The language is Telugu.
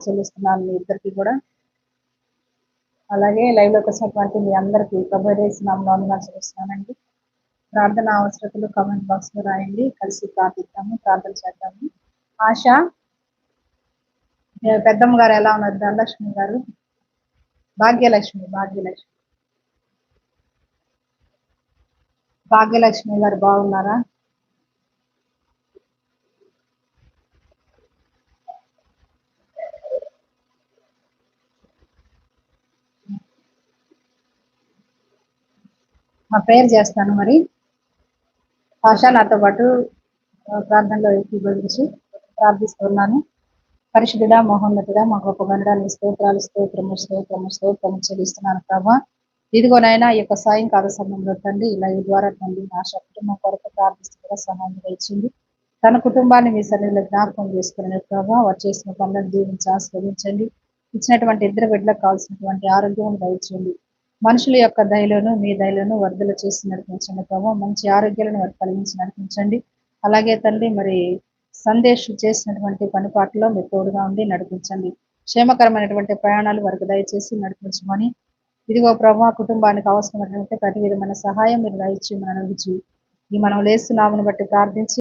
చెల్లిస్తున్నాను మీ ఇద్దరికి కూడా. అలాగే లైవ్ లోకి వచ్చినటువంటి మీ అందరికీ నామమున చెల్లిస్తున్నానండి. ప్రార్థన అవసరతలు కామెంట్ బాక్స్ లో రాయండి, కలిసి ప్రార్థిద్దాము, ప్రార్థన చేద్దాము. ఆశ పెద్దమ్మ గారు ఎలా ఉన్నారు? ధనలక్ష్మి గారు, భాగ్యలక్ష్మి గారు బాగున్నారా? మా ప్రేయర్ చేస్తాను మరి. ఆశ నాతో పాటు ప్రార్థనలో ఏకీభవించి ప్రార్థిస్తున్నాను. పరిశుద్ధుడా, మహోన్నతుడా, మా గొప్ప గణడాన్ని స్తోత్రాలు చెల్లిస్తున్నాను ప్రభా. ఇదిగోనైనా ఈ యొక్క సాయంకాల సమయంలో తండ్రి ఇలా ఈ ద్వారా తండ్రి ఆశ కుటుంబం కొరకు ప్రార్థిస్తూ సహాయం ఇచ్చింది. తన కుటుంబాన్ని మీ సన్నిధిలో జ్ఞాపకం చేసుకునే ప్రభావ వారు చేసిన పనులను దీవించి ఆస్వాదించండి. ఇచ్చినటువంటి ఇద్దరు బిడ్డలకు కావాల్సినటువంటి ఆరోగ్యం దయచేయండి. మనుషుల యొక్క దయలోను మీ దయలోను వర్ధలు చేసి నడిపించండి ప్రభావ. మంచి ఆరోగ్యాలను వారు కలిగించి నడిపించండి. అలాగే తండ్రి మరి సందేశ్ చేసినటువంటి పనిపాట్లో మీరు తోడుగా ఉండి నడిపించండి. క్షేమకరమైనటువంటి ప్రయాణాలు వారికి దయచేసి నడిపించమని, ఇదిగో ప్రభా కుటుంబానికి అవసరమైనటువంటి ప్రతి విధమైన సహాయం మీరు దయచేయమని అడిగి ఈ మనం లేస్తున్నామని బట్టి ప్రార్థించి